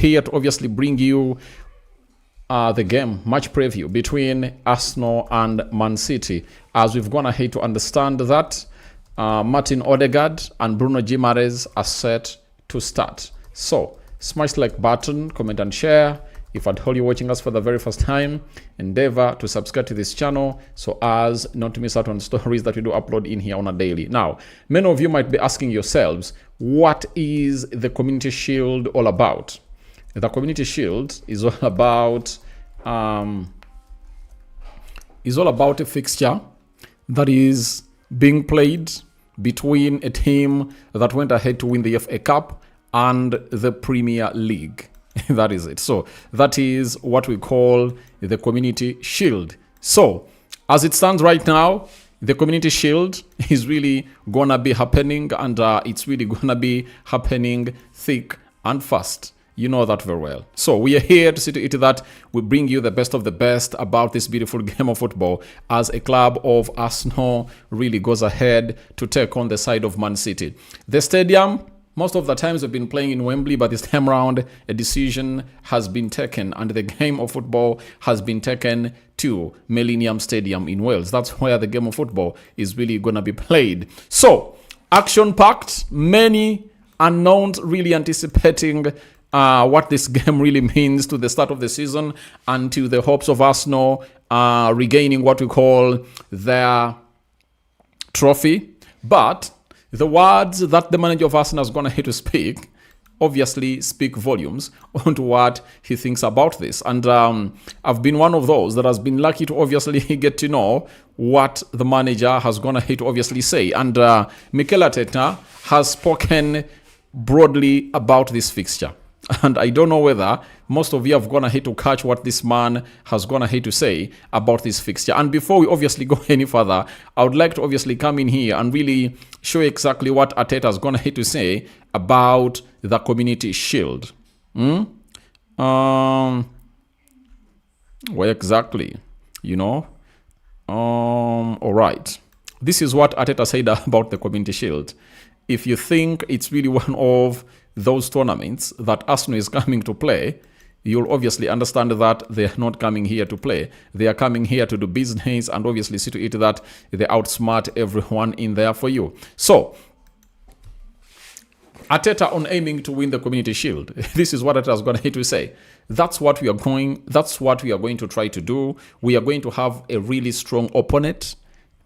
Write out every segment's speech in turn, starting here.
here to obviously bring you the game match preview between Arsenal and Man City, as we've gone ahead to understand that Martin Odegaard and Bruno Guimaraes are set to start. So smash the like button, comment and share. If at all you're watching us for the very first time, endeavor to subscribe to this channel so as not to miss out on stories that we do upload in here on a daily. Now, many of you might be asking yourselves, what is the Community Shield all about? The Community Shield is all about a fixture that is being played between a team that went ahead to win the FA Cup and the Premier League. That is it. So that is what we call the Community Shield. So as it stands right now, the Community Shield is really gonna be happening, and it's really gonna be happening thick and fast. You know that very well. So we are here to see to it that we bring you the best of the best about this beautiful game of football as a club of Arsenal really goes ahead to take on the side of Man City. The stadium, most of the times we've been playing in Wembley, but this time around a decision has been taken and the game of football has been taken to Millennium Stadium in Wales. That's where the game of football is really going to be played. So, action-packed, many unknowns really anticipating what this game really means to the start of the season and to the hopes of Arsenal regaining what we call their trophy. But the words that the manager of Arsenal is going to have to speak obviously speak volumes onto what he thinks about this. And I've been one of those that has been lucky to obviously get to know what the manager has going to have to obviously say. And Mikel Arteta has spoken broadly about this fixture. And I don't know whether most of you have gone ahead to catch what this man has gone ahead to say about this fixture. And before we obviously go any further, I would like to obviously come in here and really show exactly what Arteta has gone ahead to say about the Community Shield. Where exactly? You know? All right. This is what Arteta said about the Community Shield. If you think it's really one of those tournaments that Arsenal is coming to play, you'll obviously understand that they are not coming here to play. They are coming here to do business and obviously see to it that they outsmart everyone in there for you. So, Arteta on aiming to win the Community Shield. This is what Arteta is going to say. That's what we are going to try to do. We are going to have a really strong opponent,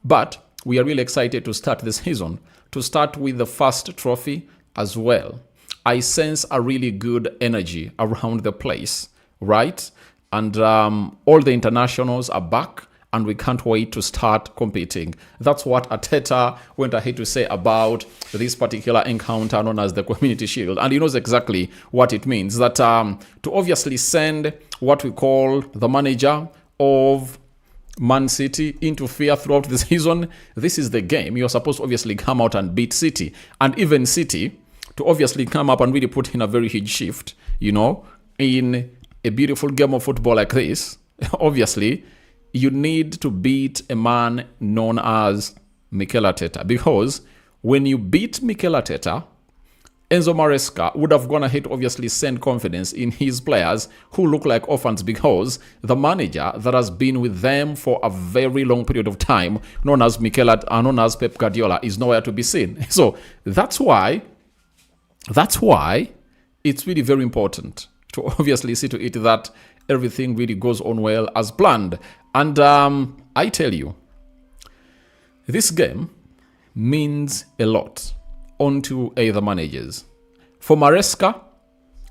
but we are really excited to start the season, to start with the first trophy as well. I sense a really good energy around the place, right? And all the internationals are back and we can't wait to start competing. That's what Arteta went ahead to say about this particular encounter known as the Community Shield. And he knows exactly what it means. That to obviously send what we call the manager of Man City into fear throughout the season, this is the game. You're supposed to obviously come out and beat City. And even City, to obviously come up and really put in a very huge shift, you know, in a beautiful game of football like this, obviously, you need to beat a man known as Mikel Arteta. Because when you beat Mikel Arteta, Enzo Maresca would have gone ahead to obviously send confidence in his players who look like orphans, because the manager that has been with them for a very long period of time, known as Pep Guardiola, is nowhere to be seen. So that's why it's really very important to obviously see to it that everything really goes on well as planned. And I tell you, this game means a lot onto either managers. For Maresca,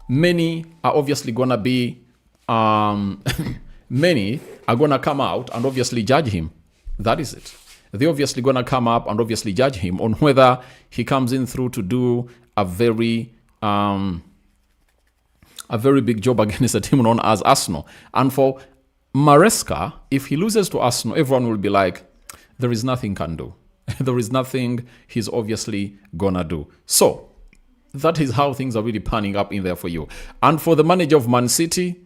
many are obviously gonna be many are gonna come out and obviously judge him. That is it. They're obviously gonna come up and obviously judge him on whether he comes in through to do a very big job against a team known as Arsenal. And for Maresca, if he loses to Arsenal, everyone will be like, there is nothing he can do. There is nothing he's obviously gonna do. So that is how things are really panning up in there for you. And for the manager of Man City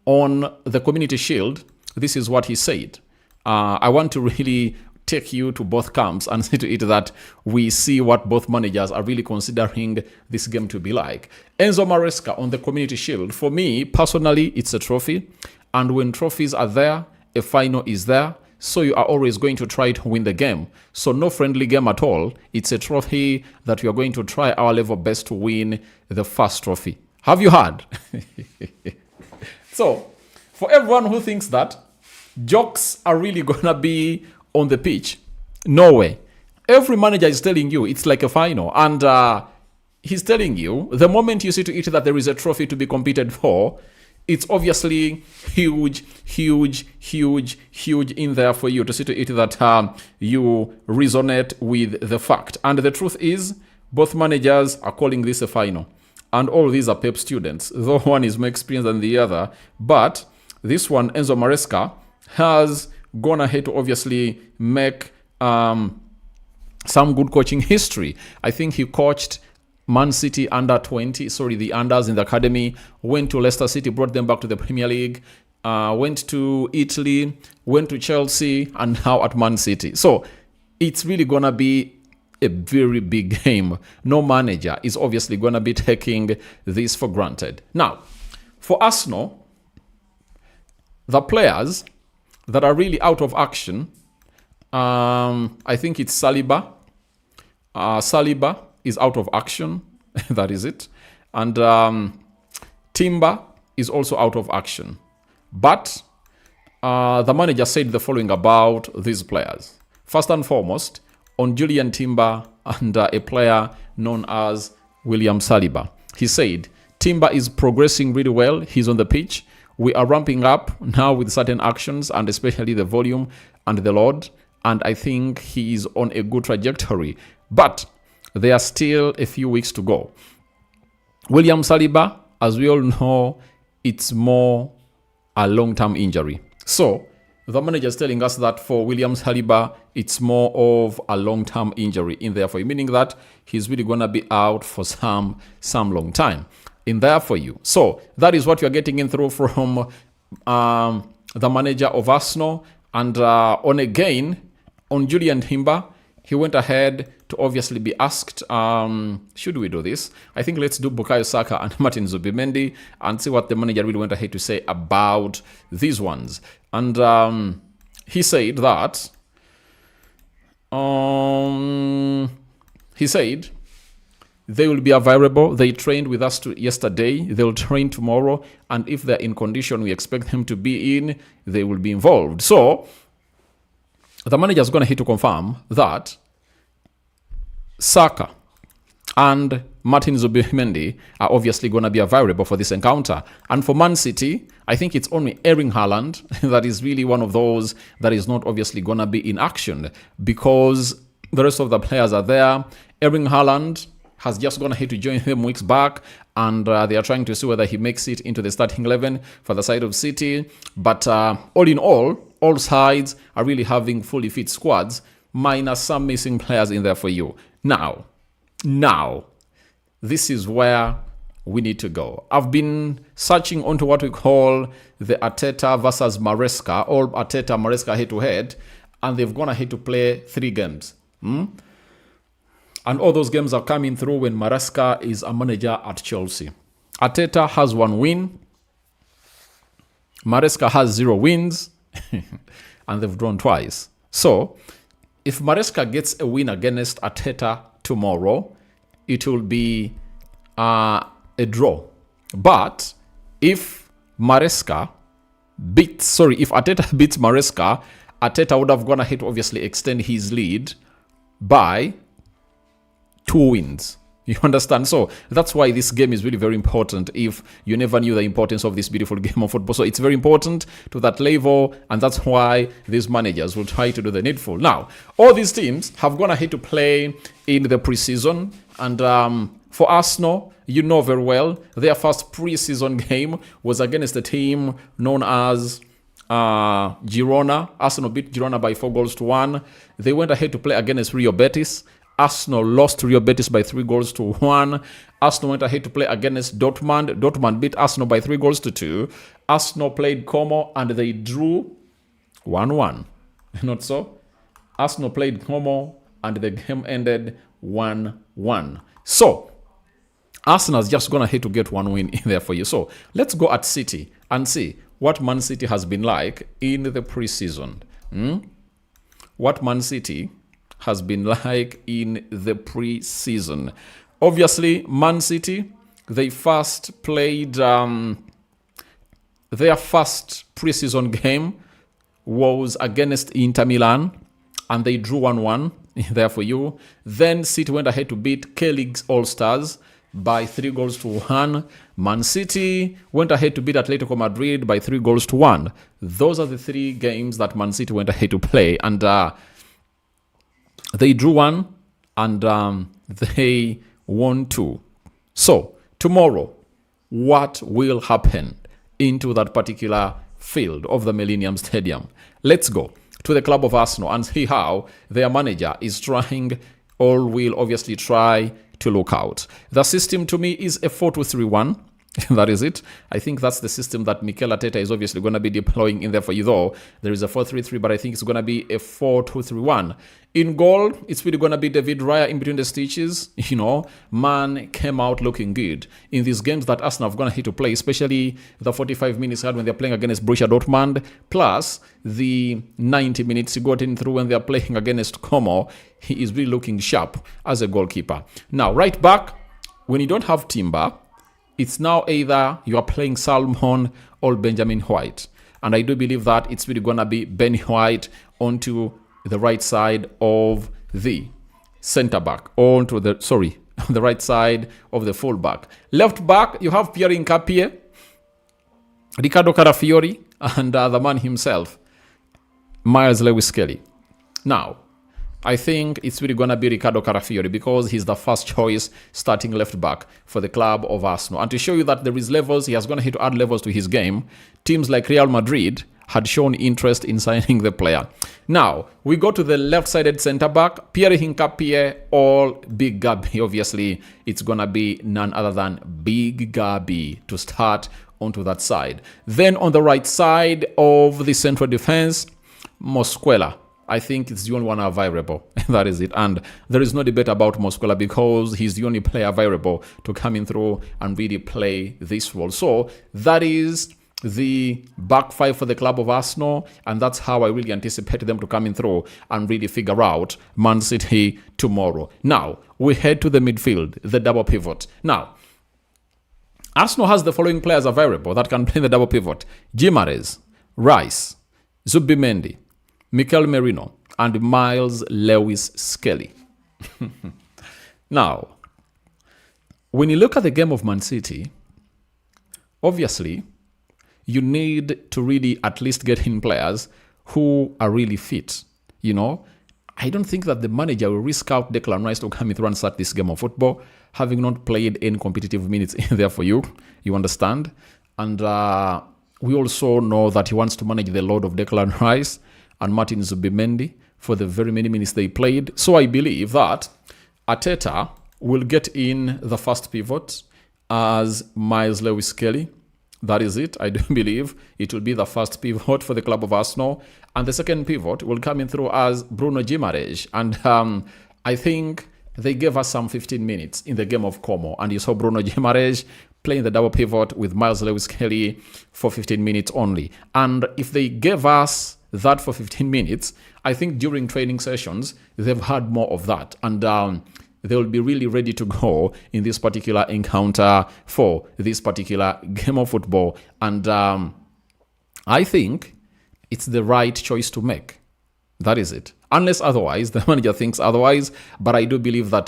on the Community Shield, this is what he said. I want to really take you to both camps and see to it that we see what both managers are really considering this game to be like. Enzo Maresca on the Community Shield. For me, personally, it's a trophy. And when trophies are there, a final is there. So you are always going to try to win the game. So no friendly game at all. It's a trophy that we are going to try our level best to win the first trophy. Have you heard? So, for everyone who thinks that jokes are really going to be on the pitch, no way. Every manager is telling you it's like a final. And he's telling you, the moment you see to it that there is a trophy to be competed for, it's obviously huge, huge, huge, huge in there for you to see to it that you resonate with the fact. And the truth is, both managers are calling this a final. And all these are Pep students, though one is more experienced than the other. But this one, Enzo Maresca, has gone ahead to obviously make some good coaching history. I think he coached Man City under 20, the unders in the academy, went to Leicester City, brought them back to the Premier League, went to Italy, went to Chelsea, and now at Man City. So it's really going to be a very big game. No manager is obviously going to be taking this for granted. Now, for Arsenal, the players that are really out of action, I think it's Saliba. Saliba is out of action. That is it. And Timber is also out of action. But the manager said the following about these players. First and foremost, on Julian Timber and a player known as William Saliba. He said, Timber is progressing really well. He's on the pitch. We are ramping up now with certain actions and especially the volume and the load. And I think he is on a good trajectory. But there are still a few weeks to go. William Saliba, as we all know, it's more a long-term injury. So the manager is telling us that for William Saliba, it's more of a long-term injury in there for you, meaning that he's really going to be out for some long time in there for you. So that is what you're getting in through from the manager of Arsenal. And on Julian Timber, he went ahead to obviously be asked, should we do this? I think let's do Bukayo Saka and Martin Zubimendi and see what the manager really went ahead to say about these ones. And he said that, they will be available. They trained with us yesterday. They'll train tomorrow. And if they're in condition we expect them to be in, they will be involved. So the manager is going to hit to confirm that Saka and Martin Zubimendi are obviously going to be available for this encounter. And for Man City, I think it's only Erling Haaland that is really one of those that is not obviously going to be in action because the rest of the players are there. Erling Haaland has just gone ahead to join them weeks back, and they are trying to see whether he makes it into the starting 11 for the side of City. But all in all sides are really having fully fit squads, minus some missing players in there for you. Now, this is where we need to go. I've been searching onto what we call the Arteta versus Maresca, or Arteta Maresca head-to-head, and they've gone ahead to play 3 games. And all those games are coming through when Maresca is a manager at Chelsea. Arteta has 1 win. Maresca has 0 wins. And they've drawn twice. So, if Maresca gets a win against Arteta tomorrow, it will be a draw. But if Arteta beats Maresca, Arteta would have gone ahead to obviously extend his lead by 2 wins. You understand? So that's why this game is really very important if you never knew the importance of this beautiful game of football. So it's very important to that level, and that's why these managers will try to do the needful. Now, all these teams have gone ahead to play in the preseason, and for Arsenal, you know very well, their first preseason game was against a team known as Girona. Arsenal beat Girona by 4-1. They went ahead to play against Real Betis. Arsenal lost to Real Betis by 3-1. Arsenal went ahead to play against Dortmund. Dortmund beat Arsenal by 3-2. Arsenal played Como and they drew 1-1. Not so? Arsenal played Como, and the game ended 1-1. So, Arsenal's just gonna hit to get one win in there for you. So let's go at City and see what Man City has been like in the preseason. What Man City has been like in the preseason. Obviously, Man City, they first played their first preseason game was against Inter Milan, and they drew 1-1 there for you. Then City went ahead to beat K-League's All-Stars by 3-1. Man City went ahead to beat Atletico Madrid by 3-1. Those are the three games that Man City went ahead to play, and they drew one, and they won two. So tomorrow, what will happen into that particular field of the Millennium Stadium? Let's go to the club of Arsenal and see how their manager is trying, or will obviously try to look out. The system to me is a 4-2-3-1. That is it. I think that's the system that Mikel Arteta is obviously going to be deploying in there for you, though. There is a 4-3-3, but I think it's going to be a 4-2-3-1. In goal, it's really going to be David Raya in between the stitches. You know, man came out looking good in these games that Arsenal have going to hit to play, especially the 45 minutes had when they're playing against Borussia Dortmund, plus the 90 minutes he got in through when they're playing against Como. He is really looking sharp as a goalkeeper. Now, right back, when you don't have Timber, it's now either you are playing Salmon or Benjamin White. And I do believe that it's really going to be Ben White onto the right side of the center back, onto the, the right side of the full back. Left back, you have Pierre Nkapie, Ricardo Carafiori, and the man himself, Miles Lewis-Kelly. Now, I think it's really going to be Ricardo Carafiori because he's the first choice starting left back for the club of Arsenal. And to show you that there is levels, he has going to hit to add levels to his game. Teams like Real Madrid had shown interest in signing the player. Now, we go to the left-sided centre-back, Pierre Nkapie or Big Gabi. Obviously, it's going to be none other than Big Gabi to start onto that side. Then on the right side of the central defence, Mosquera. I think it's the only one available. That is it. And there is no debate about Mosquera because he's the only player available to come in through and really play this role. So that is the back five for the club of Arsenal, and that's how I really anticipate them to come in through and really figure out Man City tomorrow. Now, we head to the midfield, the double pivot. Now, Arsenal has the following players available that can play the double pivot: Guimaraes, Rice, Zubimendi, Mikel Merino, and Miles Lewis-Kelly. Now, when you look at the game of Man City, obviously, you need to really at least get in players who are really fit. You know, I don't think that the manager will risk out Declan Rice to come in through and start this game of football, having not played any competitive minutes in there for you. You understand? And we also know that he wants to manage the load of Declan Rice and Martin Zubimendi for the very many minutes they played. So I believe that Arteta will get in the first pivot as Miles Lewis-Kelly. That is it. I do believe it will be the first pivot for the club of Arsenal. And the second pivot will come in through as Bruno Guimaraes. And I think they gave us some 15 minutes in the game of Como. And you saw Bruno Guimaraes playing the double pivot with Miles Lewis-Kelly for 15 minutes only. And if they gave us that for 15 minutes, I think during training sessions, they've had more of that. And they will be really ready to go in this particular encounter for this particular game of football. And I think it's the right choice to make. That is it. Unless otherwise, the manager thinks otherwise. But I do believe that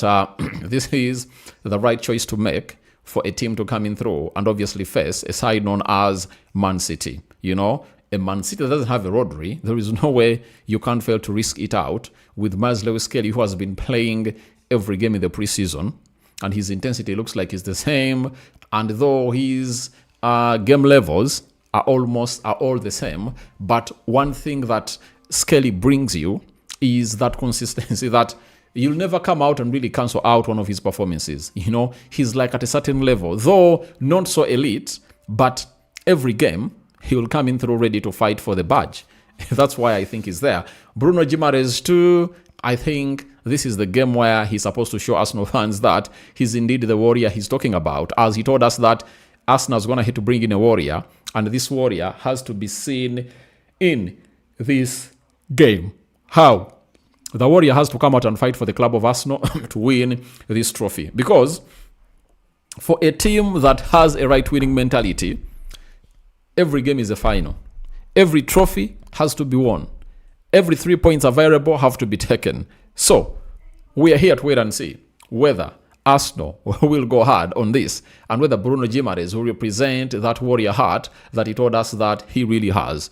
this is the right choice to make for a team to come in through and obviously face a side known as Man City. You know, a Man City that doesn't have a Rodri, there is no way you can't fail to risk it out with Miles Lewis-Kelly, who has been playing every game in the preseason, and his intensity looks like it's the same. And though his game levels are all the same, but one thing that Skelly brings you is that consistency that you'll never come out and really cancel out one of his performances. You know, he's like at a certain level, though not so elite, but every game he will come in through ready to fight for the badge. That's why I think he's there. Bruno Guimaraes too. I think this is the game where he's supposed to show Arsenal fans that he's indeed the warrior he's talking about, as he told us that Arsenal's going to have to bring in a warrior, and this warrior has to be seen in this game. How? The warrior has to come out and fight for the club of Arsenal to win this trophy. Because for a team that has a right-winning mentality, every game is a final. Every trophy has to be won. Every 3 points available have to be taken. So, we are here to wait and see whether Arsenal will go hard on this and whether Bruno Guimaraes will represent that warrior heart that he told us that he really has.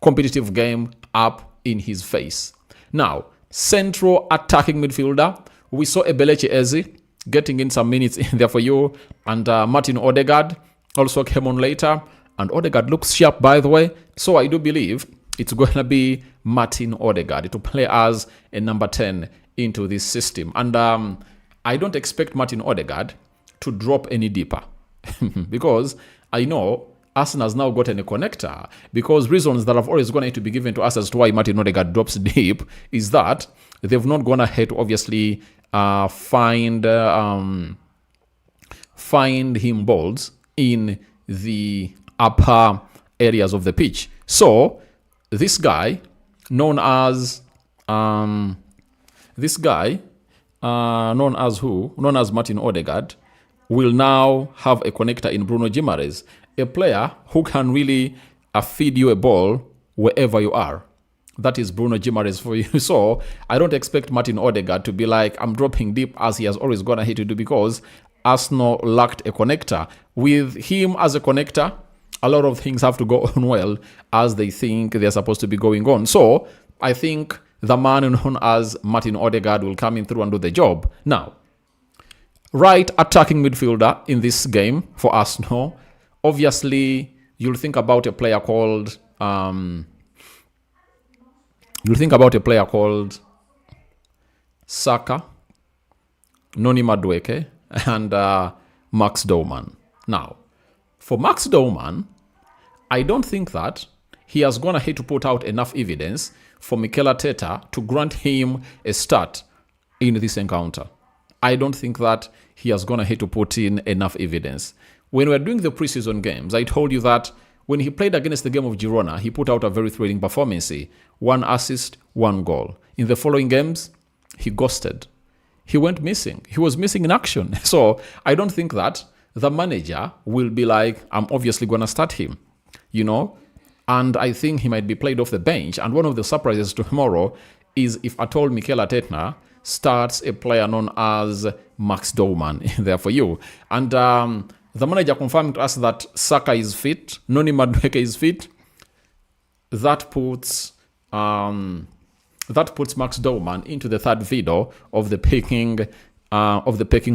Competitive game up in his face. Now, central attacking midfielder, we saw Ebelechi Eze getting in some minutes in there for you, and Martin Odegaard also came on later, and Odegaard looks sharp, by the way, so I do believe it's going to be Martin Odegaard to play as a number 10 into this system. And I don't expect Martin Odegaard to drop any deeper because I know Arsenal has now gotten a connector, because reasons that have always going to be given to us as to why Martin Odegaard drops deep is that they've not gone ahead to obviously find him balls in the upper areas of the pitch. So this guy, known as Martin Odegaard, will now have a connector in Bruno Guimaraes, a player who can really feed you a ball wherever you are. That is Bruno Guimaraes for you. So I don't expect Martin Odegaard to be like, I'm dropping deep, as he has always gone ahead to do, because Arsenal lacked a connector. With him as a connector, a lot of things have to go on well as they think they're supposed to be going on. So I think the man known as Martin Odegaard will come in through and do the job. Now, right attacking midfielder in this game for Arsenal, obviously you'll think about a player called Saka, Noni Madueke, and Max Dorman. Now, for Max Dorman, I don't think that he has gone ahead to put out enough evidence for Mikel Arteta to grant him a start in this encounter. I don't think that he has gone ahead to put in enough evidence. When we were doing the preseason games, I told you that when he played against the game of Girona, he put out a very thrilling performance. 1 assist, 1 goal. In the following games, he ghosted. He went missing. He was missing in action. So I don't think that the manager will be like, I'm obviously going to start him, and I think he might be played off the bench. And one of the surprises tomorrow is if at all Mikel Arteta starts a player known as Max Dorman there for you. And the manager confirmed to us that Saka is fit, Noni Madueke is fit. That puts Max Dorman into the third video of the pecking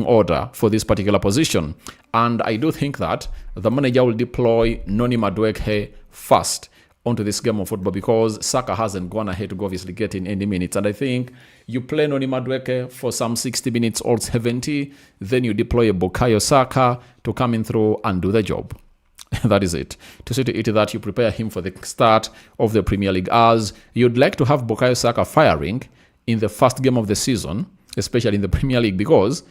order for this particular position. And I do think that the manager will deploy Noni Madueke first onto this game of football, because Saka hasn't gone ahead to obviously get in any minutes. And I think you play Noni Madueke for some 60 minutes or 70, then you deploy a Bukayo Saka to come in through and do the job. That is it. To see to it that you prepare him for the start of the Premier League, as you'd like to have Bukayo Saka firing in the first game of the season, especially in the Premier League, because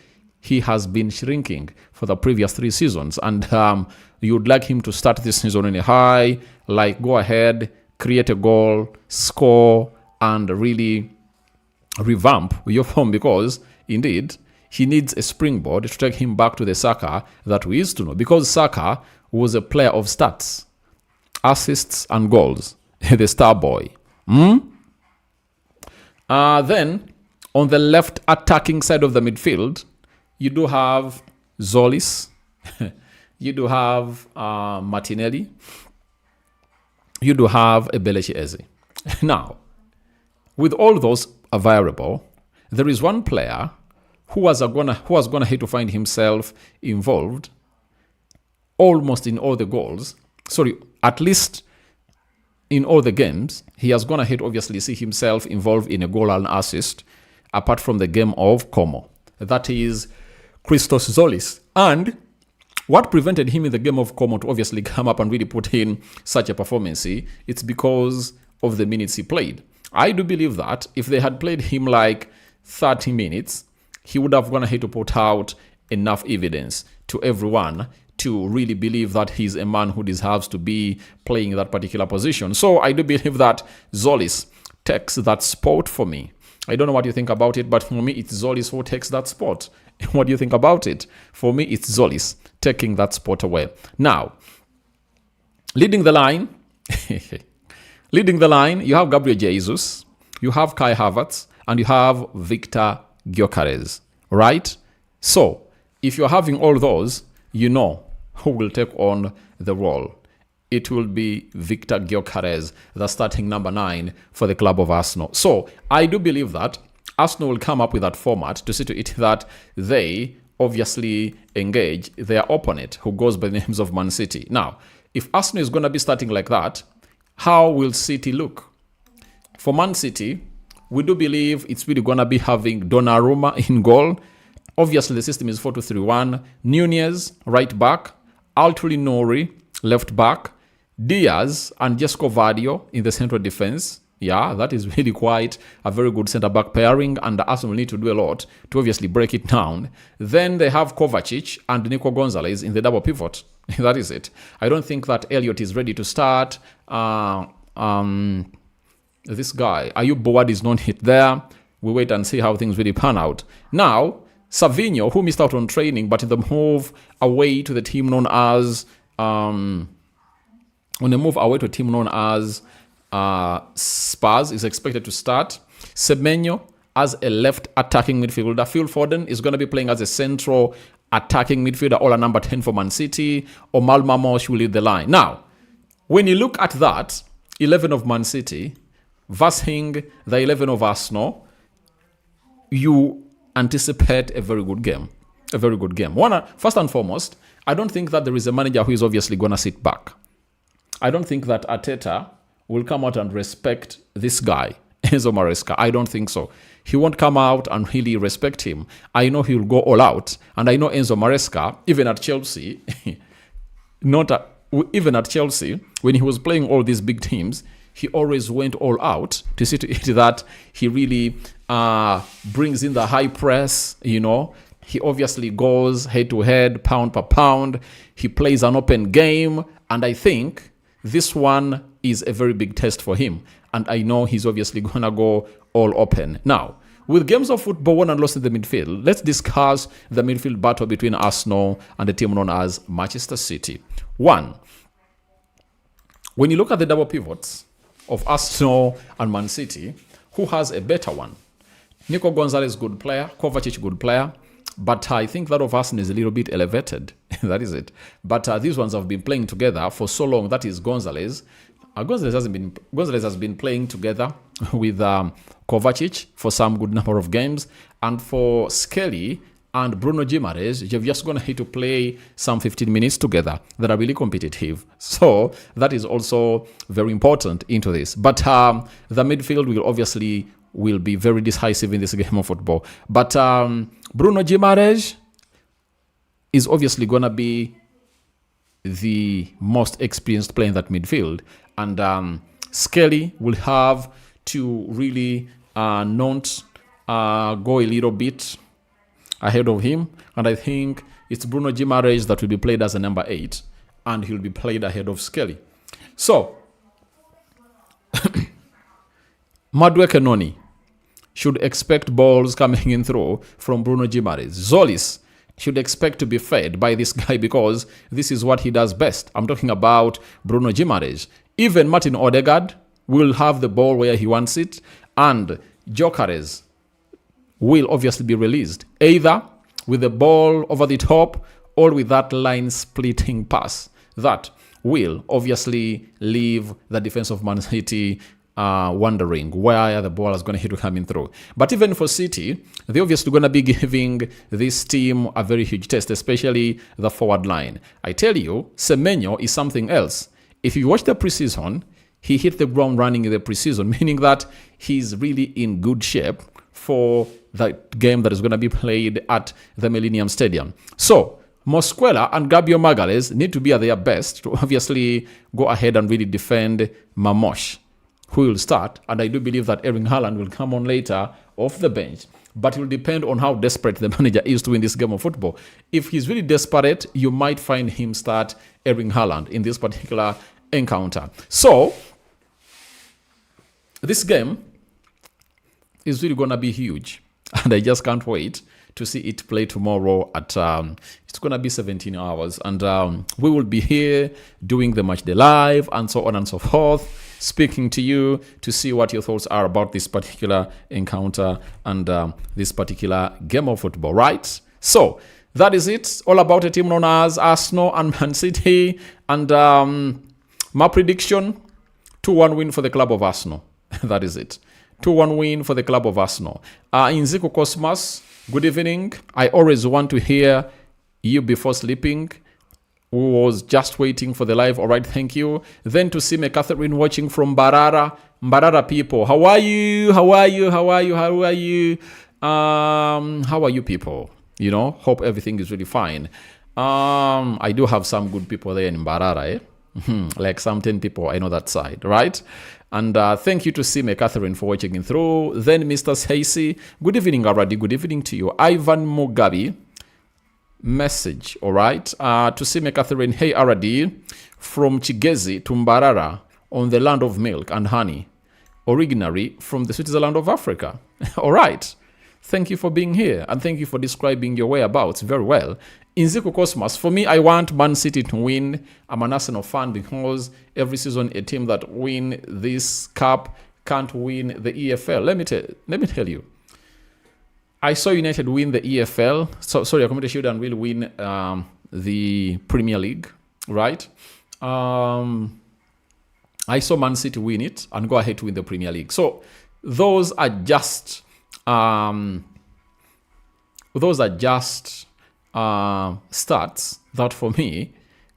he has been shrinking for the previous 3 seasons. And you'd like him to start this season in a high, like go ahead, create a goal, score, and really revamp your form, because indeed he needs a springboard to take him back to the Saka that we used to know, because Saka was a player of stats, assists, and goals, the star boy. Then, on the left attacking side of the midfield, you do have Zolis, you do have Martinelli, you do have Ebelechi Eze. Now, with all those available, there is one player who was gonna have to find himself involved almost in all the goals. Sorry, at least in all the games. He has gone ahead, obviously, see himself involved in a goal and assist, apart from the game of Como. That is Christos Zolis. And what prevented him in the game of Como to obviously come up and really put in such a performance? It's because of the minutes he played. I do believe that if they had played him like 30 minutes, he would have gone ahead to put out enough evidence to everyone to really believe that he's a man who deserves to be playing that particular position. So I do believe that Zolis takes that spot for me. I don't know what you think about it, but for me, it's Zolis who takes that spot. What do you think about it? For me, it's Zolis taking that spot away. Now, leading the line, you have Gabriel Jesus, you have Kai Havertz, and you have Victor Gyökeres, right? So, if you're having all those, you know who will take on the role. It will be Victor Gyökeres, the starting number 9 for the club of Arsenal. So, I do believe that Arsenal will come up with that format to see to it that they obviously engage their opponent who goes by the names of Man City. Now, if Arsenal is going to be starting like that, how will City look? For Man City, we do believe it's really going to be having Donnarumma in goal. Obviously, the system is 4-2-3-1. Nunez, right back. Altuli Nori, left back. Diaz and Jesco Vardio in the central defense. Yeah, that is really quite a very good centre-back pairing, and Arsenal will need to do a lot to obviously break it down. Then they have Kovacic and Nico Gonzalez in the double pivot. That is it. I don't think that Elliott is ready to start. This guy, Ayub Boad, is not hit there. We wait and see how things really pan out. Now, Savinho, who missed out on training, but in the move away to the team known as... Spurs, is expected to start. Semenyo as a left attacking midfielder. Phil Foden is going to be playing as a central attacking midfielder, or a number 10 for Man City. Omal Mamos will lead the line. Now, when you look at that 11 of Man City versus the 11 of Arsenal, you anticipate a very good game. A very good game. First and foremost, I don't think that there is a manager who is obviously going to sit back. I don't think that Arteta will come out and respect this guy, Enzo Maresca. I don't think so. He won't come out and really respect him. I know he'll go all out. And I know Enzo Maresca, even at Chelsea, even at Chelsea, when he was playing all these big teams, he always went all out to see to it that he really brings in the high press, you know. He obviously goes head-to-head, pound per pound. He plays an open game. And I think this one is a very big test for him. And I know he's obviously going to go all open. Now, with games of football won and lost in the midfield, let's discuss the midfield battle between Arsenal and the team known as Manchester City. One, when you look at the double pivots of Arsenal and Man City, who has a better one? Nico Gonzalez, good player. Kovacic, good player. But I think that of Arsenal is a little bit elevated. That is it. But these ones have been playing together for so long. That is Gonzalez. Gonzalez has been playing together with Kovacic for some good number of games. And for Skelly and Bruno Guimaraes, you've just going to play some 15 minutes together that are really competitive. So that is also very important into this. But the midfield will be very decisive in this game of football. But Bruno Guimaraes is obviously going to be the most experienced player in that midfield. And Skelly will have to really not go a little bit ahead of him. And I think it's Bruno Guimaraes that will be played as a number 8. And he'll be played ahead of Skelly. So, Madueke Noni should expect balls coming in through from Bruno Guimaraes. Zolis should expect to be fed by this guy because this is what he does best. I'm talking about Bruno Guimaraes. Even Martin Odegaard will have the ball where he wants it, and Gyökeres will obviously be released, either with the ball over the top or with that line-splitting pass that will obviously leave the defense of Man City wondering where the ball is going to come in through. But even for City, they're obviously going to be giving this team a very huge test, especially the forward line. I tell you, Semenyo is something else. If you watch the preseason, he hit the ground running in the preseason, meaning that he's really in good shape for the game that is going to be played at the Millennium Stadium. So, Mosquera and Gabriel Magalhaes need to be at their best to obviously go ahead and really defend Mamosh. who will start, and I do believe that Erling Haaland will come on later off the bench. But it will depend on how desperate the manager is to win this game of football. If he's really desperate, you might find him start Erling Haaland in this particular encounter. So, this game is really going to be huge. And I just can't wait to see it play tomorrow at, it's going to be 17 hours. And we will be here doing the match day live and so on and so forth, speaking to you to see what your thoughts are about this particular encounter and this particular game of football, right? So, that is it. All about a team known as Arsenal and Man City. And my prediction, 2-1 win for the club of Arsenal. That is it. 2-1 win for the club of Arsenal. Inziku Cosmas, good evening. I always want to hear you before sleeping. Who was just waiting for the live. All right, thank you. Then to see me, Catherine, watching from Mbarara people. How are you? How are you? How are you? How are you? How are you people? You know, hope everything is really fine. I do have some good people there in Mbarara, eh? Like some 10 people, I know that side, right? And thank you to Sime Catherine for watching in through. Then Mr. Stacy, good evening, Aradi. Good evening to you. Ivan Mugabi, message, all right? To Sime Catherine, hey, Aradi, from Chigezi to Mbarara on the land of milk and honey, originally from the Switzerland of Africa. All right. Thank you for being here, and thank you for describing your whereabouts very well. Inziku Cosmos, for me, I want Man City to win. I'm an Arsenal fan because every season a team that win this cup can't win the EFL. Let me tell you. I saw United win the EFL. Sorry, Community Shield and will win the Premier League, right? I saw Man City win it and go ahead to win the Premier League. So those are just stats that for me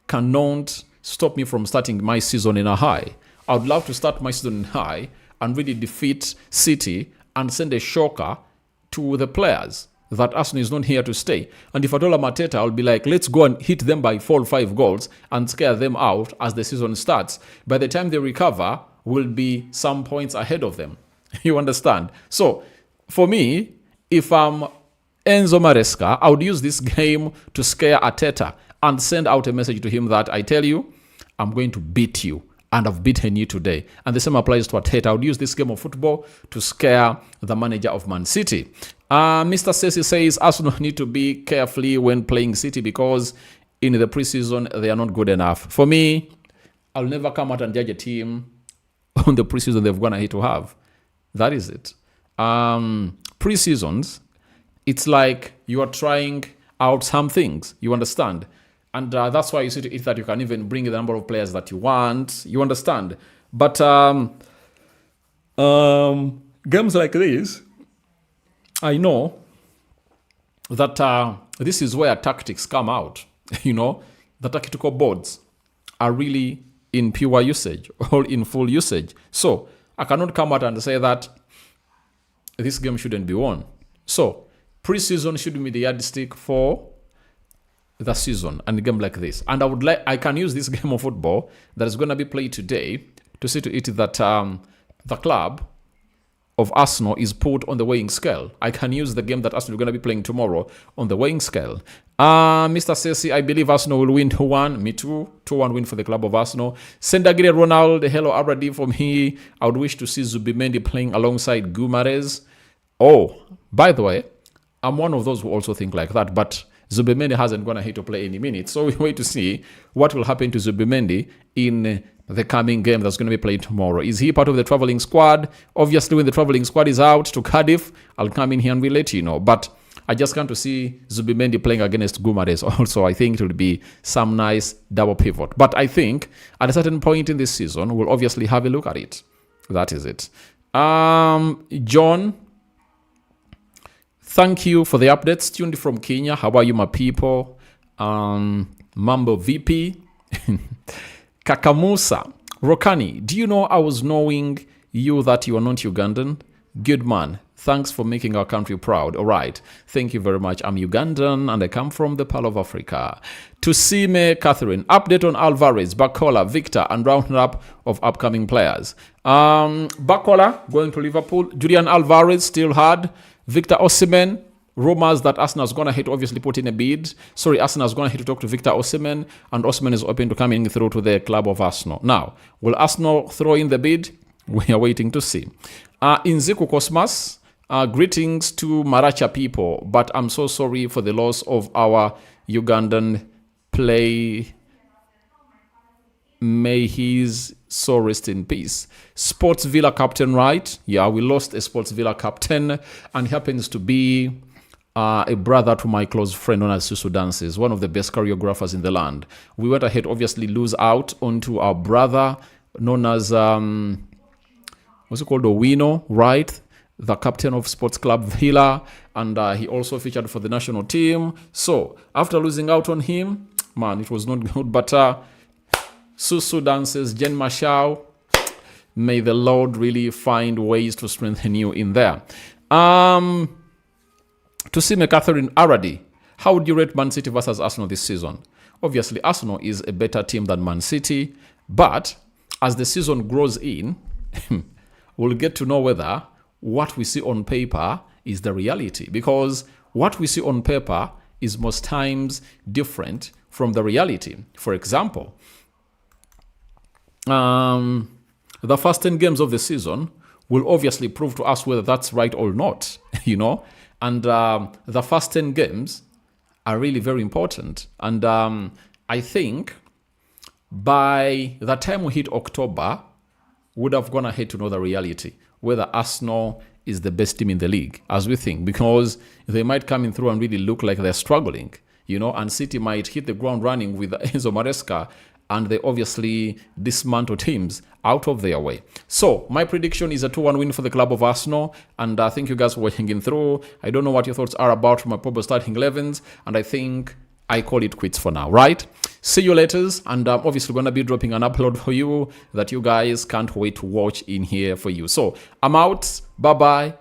cannot stop me from starting my season in a high. I would love to start my season in high and really defeat City and send a shocker to the players that Arsenal is not here to stay. And if I told Mateta, I'll be like, let's go and hit them by 4 or 5 goals and scare them out as the season starts. By the time they recover, we'll be some points ahead of them. You understand? So, for me, if I'm Enzo Maresca, I would use this game to scare Arteta and send out a message to him that I tell you, I'm going to beat you. And I've beaten you today. And the same applies to Arteta. I would use this game of football to scare the manager of Man City. Mr. Ceci says Arsenal need to be carefully when playing City because in the preseason, they are not good enough. For me, I'll never come out and judge a team on the preseason they've gone ahead to have. That is it. Preseasons, it's like you are trying out some things. You understand? And that's why you see to it that you can even bring the number of players that you want. You understand? But games like this, I know that this is where tactics come out. You know, the tactical boards are really in pure usage or in full usage. So I cannot come out and say that this game shouldn't be won. So preseason should be the yardstick for the season and a game like this. And I can use this game of football that is going to be played today to see to it that the club of Arsenal is put on the weighing scale. I can use the game that Arsenal is going to be playing tomorrow on the weighing scale. Mr. Ceci, I believe Arsenal will win 2-1. Me too. 2-1 win for the club of Arsenal. Sendagire Ronald, hello Abradi for me. I would wish to see Zubimendi playing alongside Guimaraes. Oh, by the way, I'm one of those who also think like that, but Zubimendi hasn't gone ahead to play any minutes. So we wait to see what will happen to Zubimendi in the coming game that's going to be played tomorrow. Is he part of the traveling squad? Obviously, when the traveling squad is out to Cardiff, I'll come in here and we'll let you know. But I just can't to see Zubimendi playing against Guimaraes. Also, I think it will be some nice double pivot. But I think at a certain point in this season, we'll obviously have a look at it. That is it. John, thank you for the updates. Tuned from Kenya. How are you, my people? Mambo VP. Kakamusa. Rokani, do you know I was knowing you that you are not Ugandan? Good man. Thanks for making our country proud. All right. Thank you very much. I'm Ugandan and I come from the Pearl of Africa. Tusime Catherine. Update on Alvarez, Bakola, Victor, and roundup of upcoming players. Bakola going to Liverpool. Julian Alvarez still hard. Victor Osimhen. Rumors that Arsenal is going to hit obviously put in a bid. Arsenal is going to hit to talk to Victor Osimhen, and Osimhen is open to coming through to the club of Arsenal. Now, will Arsenal throw in the bid? We are waiting to see. Inziku Cosmas, greetings to Maracha people, but I'm so sorry for the loss of our Ugandan play. May his soul rest in peace. Sports Villa captain, right? Yeah, we lost a Sports Villa captain, and he happens to be a brother to my close friend known as Susu Dances, one of the best choreographers in the land. We went ahead, obviously, lose out onto our brother known as, what's it called, Owino, right? The captain of Sports Club Villa, and he also featured for the national team. So, after losing out on him, man, it was not good, but Susu Dances, Jen Mashao, may the Lord really find ways to strengthen you in there. To see Catherine Aradi, how would you rate Man City versus Arsenal this season? Obviously, Arsenal is a better team than Man City, but as the season grows in, we'll get to know whether what we see on paper is the reality, because what we see on paper is most times different from the reality. For example, the first 10 games of the season will obviously prove to us whether that's right or not, you know. And the first 10 games are really very important. And I think by the time we hit October, we would have gone ahead to know the reality, whether Arsenal is the best team in the league, as we think, because they might come in through and really look like they're struggling, you know, and City might hit the ground running with Enzo Maresca, and they obviously dismantle teams out of their way. So my prediction is a 2-1 win for the club of Arsenal, and I thank you guys for hanging through. I don't know what your thoughts are about my probable starting 11s, and I think I call it quits for now, right? See you later, and I'm obviously going to be dropping an upload for you that you guys can't wait to watch in here for you. So I'm out. Bye-bye.